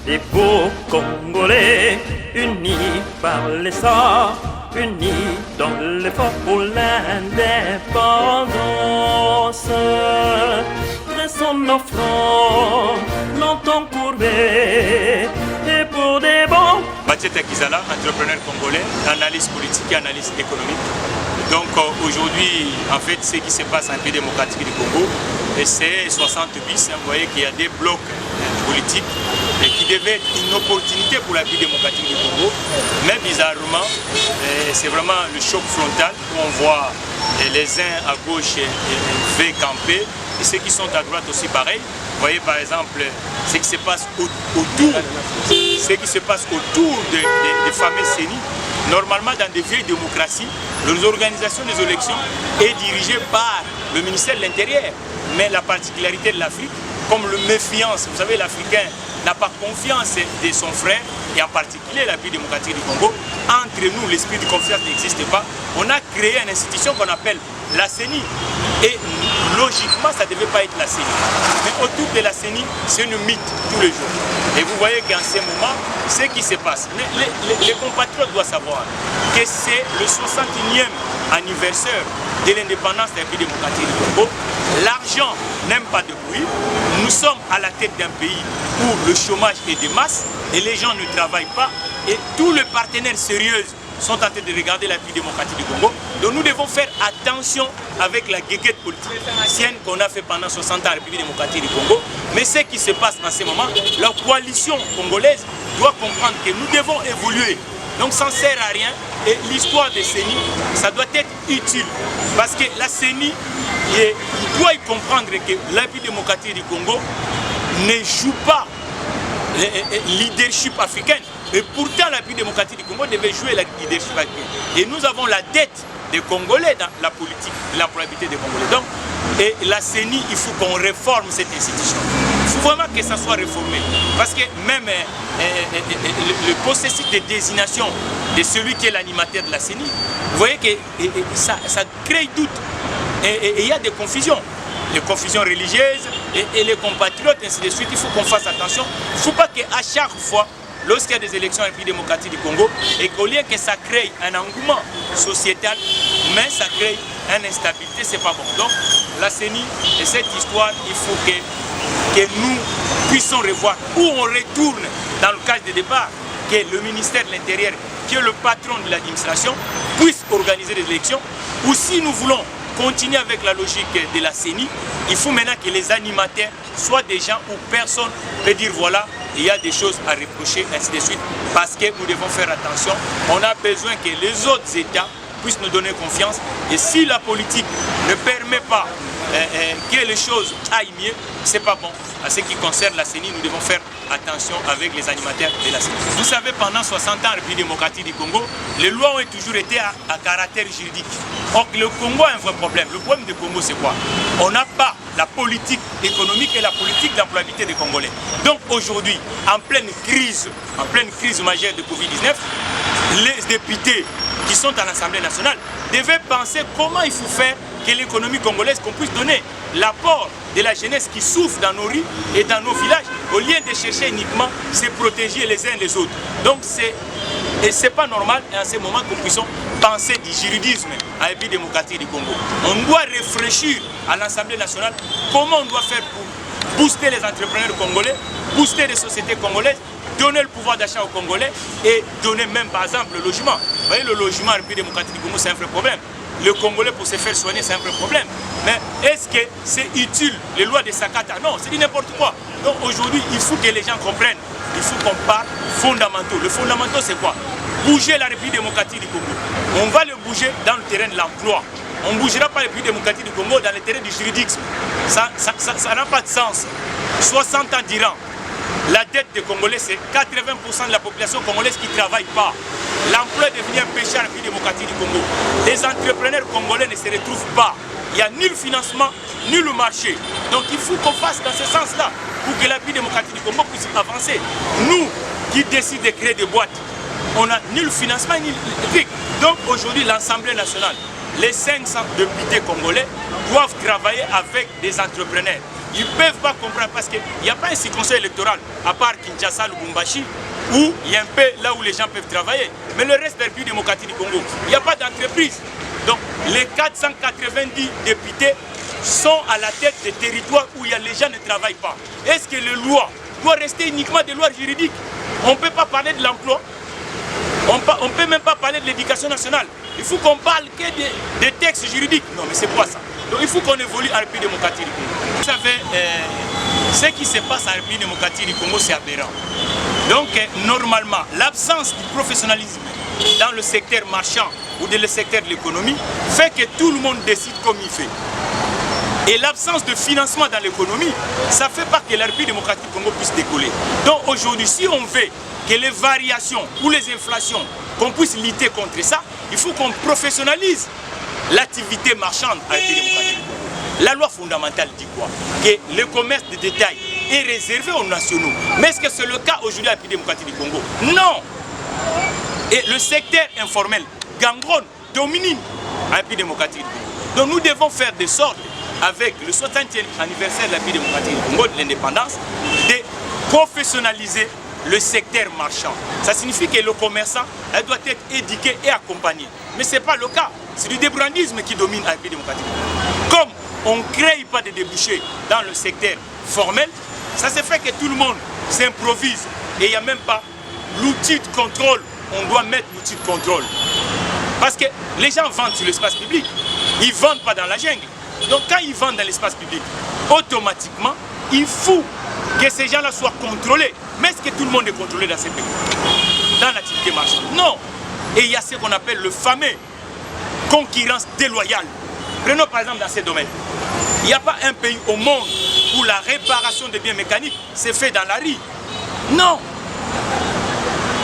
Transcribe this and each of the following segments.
Les beaux Congolais, unis par l'essor, unis dans l'effort pour l'indépendance. Dressons nos fronts, longtemps courbés, et pour des bons. Batieta Kizala, entrepreneur congolais, analyse politique et analyse économique. Donc aujourd'hui, en fait, ce qui se passe en République démocratique du Congo, c'est 60 bis. Vous voyez qu'il y a des blocs politiques qui devaient être une opportunité pour la République démocratique du Congo. Mais bizarrement, c'est vraiment le choc frontal où on voit les uns à gauche fait camper et ceux qui sont à droite aussi pareil. Vous voyez par exemple ce qui se passe autour des fameux CENI. Normalement, dans des vieilles démocraties, l'organisation des élections est dirigée par le ministère de l'Intérieur. Mais la particularité de l'Afrique, comme le méfiance, vous savez, l'Africain n'a pas confiance de son frère, et en particulier la République démocratique du Congo, entre nous, l'esprit de confiance n'existe pas. On a créé une institution qu'on appelle la CENI. Et logiquement, ça ne devait pas être la CENI. Mais autour de la CENI, c'est une mythe tous les jours. Et vous voyez qu'en ce moment, ce qui se passe, les compatriotes doivent savoir que c'est le 61e anniversaire de l'indépendance de la République démocratique du Congo. L'argent n'aime pas de bruit. Nous sommes à la tête d'un pays où le chômage est de masse et les gens ne travaillent pas. Et tous les partenaires sérieux sont en train de regarder la République démocratique du Congo. Donc nous devons faire attention avec la guéguette politicienne qu'on a fait pendant 60 ans à la République démocratique du Congo. Mais ce qui se passe en ce moment, la coalition congolaise doit comprendre que nous devons évoluer. Donc ça ne sert à rien. Et l'histoire des CENI, ça doit être utile. Parce que la CENI, il doit y comprendre que la République démocratique du Congo ne joue pas le leadership africain. Et pourtant, la République démocratique du Congo devait jouer le leadership africain. Et nous avons la dette des Congolais dans la politique, l'employabilité des Congolais. Donc, et la CENI, il faut qu'on réforme cette institution. Il faut vraiment que ça soit réformé. Parce que même le processus de désignation de celui qui est l'animateur de la CENI, vous voyez que ça crée doute. Et il y a des confusions. Les confusions religieuses et les compatriotes, ainsi de suite. Il faut qu'on fasse attention. Il ne faut pas qu'à chaque fois, lorsqu'il y a des élections en République démocratique du Congo, et qu'au lieu que ça crée un engouement sociétal, mais ça crée une instabilité, c'est pas bon. Donc, la CENI et cette histoire, il faut que nous puissions revoir où on retourne dans le cadre de départ, que le ministère de l'Intérieur, qui est le patron de l'administration, puisse organiser des élections, ou si nous voulons continuer avec la logique de la CENI, il faut maintenant que les animateurs soient des gens où personne peut dire voilà, il y a des choses à reprocher, ainsi de suite, parce que nous devons faire attention. On a besoin que les autres États puissent nous donner confiance. Et si la politique ne permet pas que les choses aillent mieux, c'est pas bon. En ce qui concerne la CENI, nous devons faire attention avec les animateurs de la CENI. Vous savez, pendant 60 ans, République démocratique du Congo, les lois ont toujours été à caractère juridique. Or, le Congo a un vrai problème. Le problème du Congo, c'est quoi? On n'a pas la politique économique et la politique d'employabilité des Congolais. Donc aujourd'hui, en pleine crise majeure de Covid-19, les députés qui sont à l'Assemblée nationale devaient penser comment il faut faire que l'économie congolaise, qu'on puisse donner l'apport de la jeunesse qui souffre dans nos rues et dans nos villages, au lieu de chercher uniquement se protéger les uns les autres. Donc c'est pas normal et en ce moment que nous puissions penser du juridisme à la République démocratique du Congo. On doit réfléchir à l'Assemblée nationale comment on doit faire pour booster les entrepreneurs congolais, booster les sociétés congolaises, donner le pouvoir d'achat aux Congolais et donner même par exemple le logement. Vous voyez, le logement à la République démocratique du Congo, c'est un vrai problème. Le Congolais pour se faire soigner, c'est un vrai problème. Mais est-ce que c'est utile, les lois de Sakata? Non, c'est du n'importe quoi. Donc aujourd'hui, il faut que les gens comprennent. Il faut qu'on parle fondamentaux. Le fondamental, c'est quoi? Bouger la République démocratique du Congo. On va le bouger dans le terrain de l'emploi. On ne bougera pas la République démocratique du Congo dans le terrain du juridisme. Ça n'a pas de sens. 60 ans d'Iran. La dette des Congolais, c'est 80% de la population congolaise qui ne travaille pas. L'emploi est devenu un péché à la République démocratique du Congo. Les entrepreneurs congolais ne se retrouvent pas. Il n'y a ni le financement, ni le marché. Donc il faut qu'on fasse dans ce sens-là pour que la République démocratique du Congo puisse avancer. Nous qui décidons de créer des boîtes, on n'a ni le financement, ni le... Donc aujourd'hui, l'Assemblée nationale, les 500 députés congolais doivent travailler avec des entrepreneurs. ils ne peuvent pas comprendre parce qu'il n'y a pas un circonscrit électoral, à part Kinshasa, Lubumbashi, où il y a un peu là où les gens peuvent travailler. Mais le reste de la République démocratique du Congo, il n'y a pas d'entreprise. Donc les 490 députés sont à la tête des territoires où les gens ne travaillent pas. Est-ce que les lois doivent rester uniquement des lois juridiques? On ne peut pas parler de l'emploi, on ne peut même pas parler de l'éducation nationale. Il faut qu'on parle que des textes juridiques. Non, mais c'est quoi ça? Donc il faut qu'on évolue en République démocratique du Congo. Vous savez, ce qui se passe en République démocratique du Congo, c'est aberrant. Donc normalement, l'absence du professionnalisme dans le secteur marchand ou dans le secteur de l'économie fait que tout le monde décide comme il fait. Et l'absence de financement dans l'économie, ça ne fait pas que la République démocratique du Congo puisse décoller. Donc aujourd'hui, si on veut que les variations ou les inflations, qu'on puisse lutter contre ça, il faut qu'on professionnalise l'activité marchande à la République démocratique du Congo. La loi fondamentale dit quoi? Que le commerce de détail est réservé aux nationaux. Mais est-ce que c'est le cas aujourd'hui à la République démocratique du Congo? Non! Et le secteur informel, gangron, domine à la République démocratique du Congo. Donc nous devons faire de sorte, avec le 60e anniversaire de la République démocratique du Congo, de l'indépendance, de professionnaliser le secteur marchand. Ça signifie que le commerçant doit être éduqué et accompagné. Mais ce n'est pas le cas. C'est du débrandisme qui domine la République démocratique du Congo. Comme on ne crée pas de débouchés dans le secteur formel, ça se fait que tout le monde s'improvise et il n'y a même pas l'outil de contrôle. On doit mettre l'outil de contrôle. Parce que les gens vendent sur l'espace public. Ils ne vendent pas dans la jungle. Donc quand ils vendent dans l'espace public, automatiquement, il faut que ces gens-là soient contrôlés. Mais est-ce que tout le monde est contrôlé dans ces pays? Dans l'activité marchande? Non. Et il y a ce qu'on appelle le fameux concurrence déloyale. Prenons par exemple dans ces domaines. Il n'y a pas un pays au monde où la réparation des biens mécaniques se fait dans la rue. Non.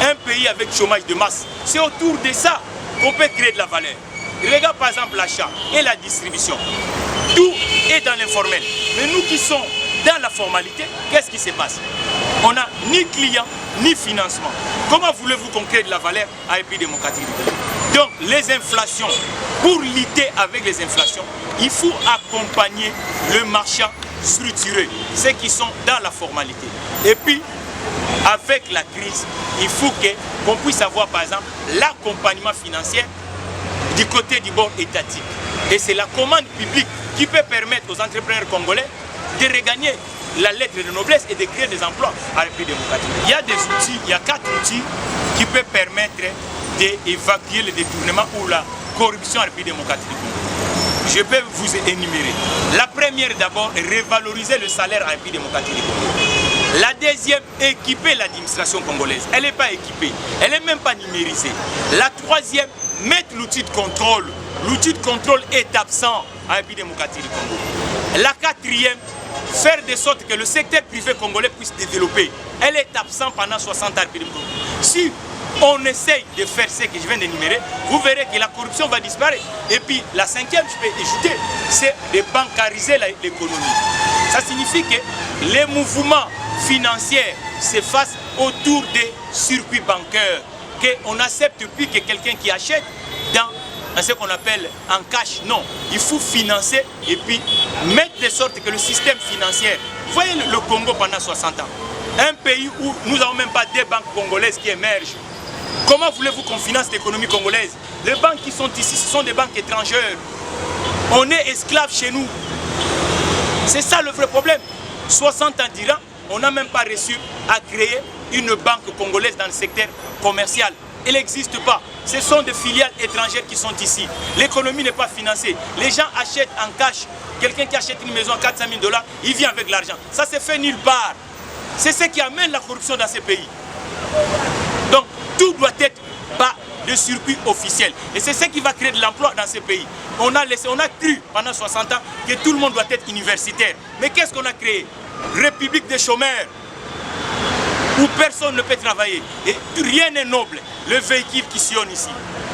Un pays avec chômage de masse, c'est autour de ça qu'on peut créer de la valeur. Regarde par exemple l'achat et la distribution. Tout est dans l'informel. Mais nous qui sommes dans la formalité, qu'est-ce qui se passe? On n'a ni client, ni financement. Comment voulez-vous qu'on crée de la valeur à la République démocratique du Congo? Donc les inflations, pour lutter avec les inflations, il faut accompagner le marchand structuré, ceux qui sont dans la formalité. Et puis, avec la crise, il faut qu'on puisse avoir par exemple l'accompagnement financier du côté du bord étatique. Et c'est la commande publique qui peut permettre aux entrepreneurs congolais de regagner la lettre de noblesse et de créer des emplois à la République démocratique. Il y a des outils, il y a 4 outils qui peuvent permettre d'évacuer le détournement ou la corruption à la République démocratique du Congo. Je peux vous énumérer. La première d'abord, revaloriser le salaire à la République démocratique du Congo. La deuxième, équiper l'administration congolaise. Elle n'est pas équipée, elle n'est même pas numérisée. La troisième, mettre l'outil de contrôle. L'outil de contrôle est absent à la République démocratique du Congo. La quatrième, faire de sorte que le secteur privé congolais puisse développer. Elle est absente pendant 60 ans à la République du Congo. Si on essaye de faire ce que je viens d'énumérer, vous verrez que la corruption va disparaître. Et puis la cinquième, je peux ajouter, c'est de bancariser l'économie. Ça signifie que les mouvements financiers se fassent autour des circuits bancaires. Qu'on n'accepte plus que quelqu'un qui achète dans ce qu'on appelle en cash. Non, il faut financer et puis mettre de sorte que le système financier, voyez le Congo pendant 60 ans, un pays où nous n'avons même pas des banques congolaises qui émergent. Comment voulez-vous qu'on finance l'économie congolaise? Les banques qui sont ici, ce sont des banques étrangères. On est esclaves chez nous. C'est ça le vrai problème. 60 ans d'Iran, on n'a même pas réussi à créer une banque congolaise dans le secteur commercial. Elle n'existe pas. Ce sont des filiales étrangères qui sont ici. L'économie n'est pas financée. Les gens achètent en cash. Quelqu'un qui achète une maison à 400 000 $, il vient avec l'argent. Ça se fait nulle part. C'est ce qui amène la corruption dans ces pays. Donc, tout doit être pas de circuit officiel. Et c'est ce qui va créer de l'emploi dans ces pays. On a cru pendant 60 ans que tout le monde doit être universitaire. Mais qu'est-ce qu'on a créé? République des chômeurs, où personne ne peut travailler. Et rien n'est noble. Le véhicule qui sillonne ici,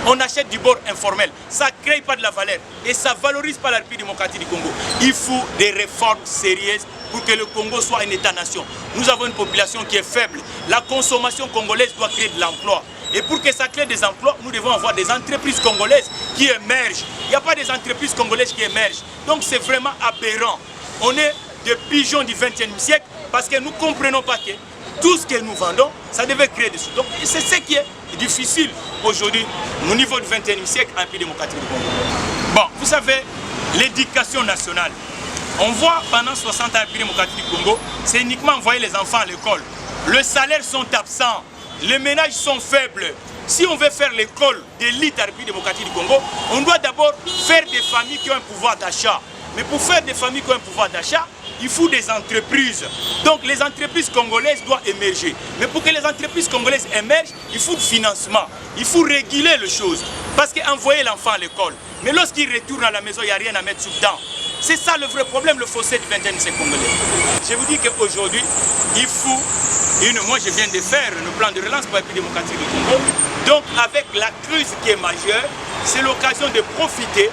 on achète du bord informel. Ça ne crée pas de la valeur. Et ça ne valorise pas la République démocratique du Congo. Il faut des réformes sérieuses pour que le Congo soit un État-nation. Nous avons une population qui est faible. La consommation congolaise doit créer de l'emploi. Et pour que ça crée des emplois, nous devons avoir des entreprises congolaises qui émergent. Il n'y a pas des entreprises congolaises qui émergent. Donc c'est vraiment aberrant. On est des pigeons du XXe siècle parce que nous ne comprenons pas que tout ce que nous vendons, ça devait créer des sous. Donc c'est ce qui est difficile aujourd'hui au niveau du XXe siècle en République démocratique du Congo. Bon, vous savez, l'éducation nationale, on voit pendant 60 ans en République démocratique du Congo, c'est uniquement envoyer les enfants à l'école. Les salaires sont absents, les ménages sont faibles. Si on veut faire l'école d'élite en République démocratique du Congo, on doit d'abord faire des familles qui ont un pouvoir d'achat. Mais pour faire des familles qui ont un pouvoir d'achat, il faut des entreprises. Donc les entreprises congolaises doivent émerger. Mais pour que les entreprises congolaises émergent, il faut du financement. Il faut réguler les choses. Parce qu'envoyer l'enfant à l'école, mais lorsqu'il retourne à la maison, il n'y a rien à mettre sous dedans. C'est ça le vrai problème, le fossé du 21e siècle congolais. Je vous dis qu'aujourd'hui, il faut moi je viens de faire un plan de relance pour la République démocratique du Congo. Donc avec la crise qui est majeure, c'est l'occasion de profiter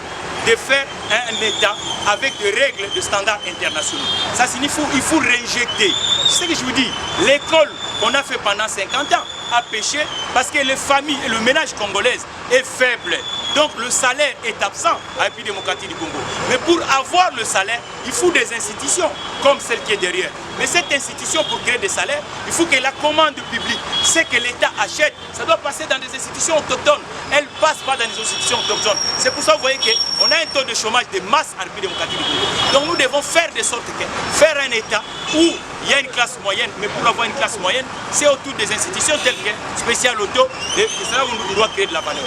de faire un État avec des règles de standards internationaux. Ça signifie qu'il faut réinjecter. C'est ce que je vous dis, l'école qu'on a fait pendant 50 ans a péché parce que les familles et le ménage congolais est faible. Donc le salaire est absent à la République démocratique du Congo. Mais pour avoir le salaire, il faut des institutions comme celle qui est derrière. Mais cette institution, pour créer des salaires, il faut que la commande publique, ce que l'État achète, ça doit passer dans des institutions autochtones. Elle ne passe pas dans des institutions autochtones. C'est pour ça que vous voyez qu'on a un taux de chômage de masse en République démocratique du Congo. Donc nous devons faire de sorte que faire un État où il y a une classe moyenne, mais pour avoir une classe moyenne, c'est autour des institutions telles que Spécial Auto, et c'est là où on doit créer de la valeur.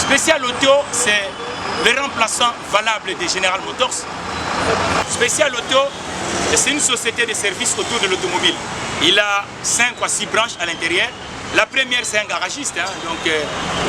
Spécial Auto, c'est le remplaçant valable de General Motors. Spécial Auto, c'est une société de services autour de l'automobile. Il a 5 à 6 branches à l'intérieur. La première, c'est un garagiste. Donc,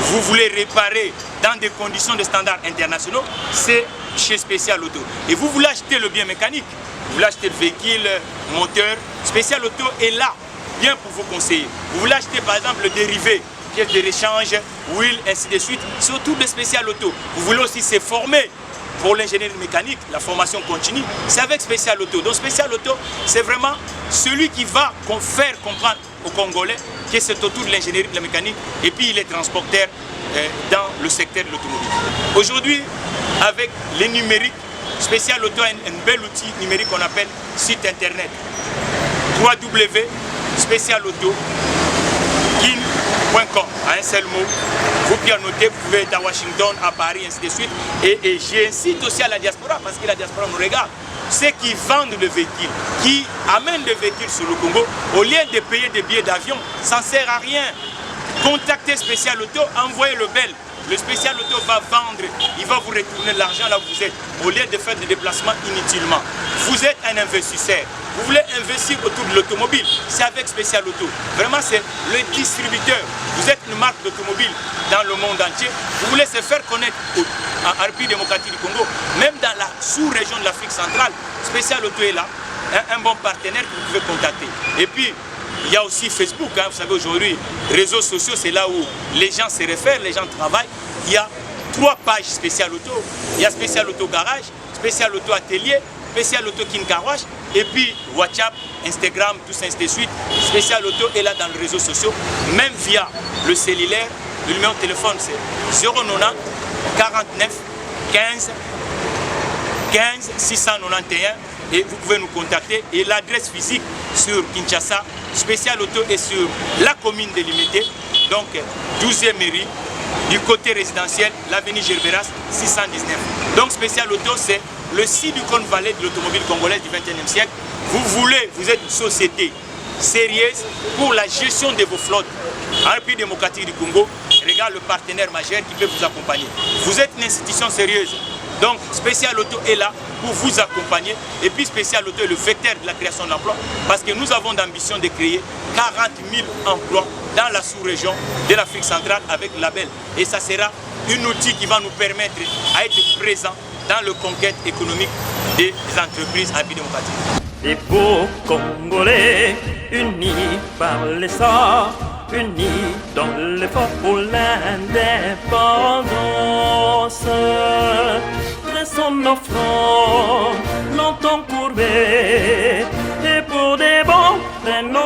vous voulez réparer dans des conditions de standards internationaux, c'est chez Spécial Auto. Et vous voulez acheter le bien mécanique, vous voulez acheter le véhicule, moteur, Spécial Auto est là, bien pour vous conseiller. Vous voulez acheter par exemple le dérivé, pièces de rechange, huile, ainsi de suite, c'est autour de Spécial Auto. Vous voulez aussi se former pour l'ingénierie mécanique, la formation continue, c'est avec Spécial Auto. Donc Spécial Auto, c'est vraiment celui qui va faire comprendre aux Congolais que c'est autour de l'ingénierie de la mécanique et puis il est transporteur dans le secteur de l'automobile. Aujourd'hui, avec les numériques, Spécial Auto a un bel outil numérique qu'on appelle site internet. www.specialauto.com en un seul mot. Vous pouvez noter, vous pouvez être à Washington, à Paris, ainsi de suite. Et j'incite aussi à la diaspora, parce que la diaspora nous regarde. Ceux qui vendent le véhicule, qui amènent le véhicule sur le Congo, au lieu de payer des billets d'avion, ça ne sert à rien. Contactez Spécial Auto, envoyez le bel. Le Spécial Auto va vendre, il va vous retourner l'argent là où vous êtes, au lieu de faire des déplacements inutilement. Vous êtes un investisseur, vous voulez investir autour de l'automobile, c'est avec Spécial Auto. Vraiment, c'est le distributeur. Vous êtes une marque d'automobile dans le monde entier. Vous voulez se faire connaître en République démocratique du Congo, même dans la sous-région de l'Afrique centrale. Spécial Auto est là, un bon partenaire que vous pouvez contacter. Et puis, il y a aussi Facebook, vous savez aujourd'hui, réseaux sociaux, c'est là où les gens se réfèrent, les gens travaillent. Il y a 3 pages Spécial Auto. Il y a Spécial Auto Garage, Spécial Auto Atelier, Spécial Auto King-Car-Wash, et puis WhatsApp, Instagram, tout ça, ainsi de suite. Spécial Auto est là dans les réseaux sociaux, même via le cellulaire. Le numéro de téléphone c'est 090 49 15 15 691 et vous pouvez nous contacter. Et l'adresse physique sur Kinshasa, Spécial Auto est sur la commune délimitée, donc 12e mairie, du côté résidentiel, l'avenue Gerberas 619. Donc Spécial Auto, c'est le Silicon Valley de l'automobile congolaise du 21e siècle. Vous êtes une société sérieuse pour la gestion de vos flottes. En République démocratique du Congo, regarde le partenaire majeur qui peut vous accompagner. Vous êtes une institution sérieuse. Donc Spécial Auto est là pour vous accompagner. Et puis Spécial Auto est le vecteur de la création d'emplois parce que nous avons l'ambition de créer 40 000 emplois dans la sous-région de l'Afrique centrale avec le label. Et ça sera un outil qui va nous permettre d'être présents dans la conquête économique des entreprises en République démocratique. Les beaux Congolais unis par l'essor, unis dans l'effort pour l'indépendance. Dressons nos fronts, longtemps courbés, et pour des bons, prenons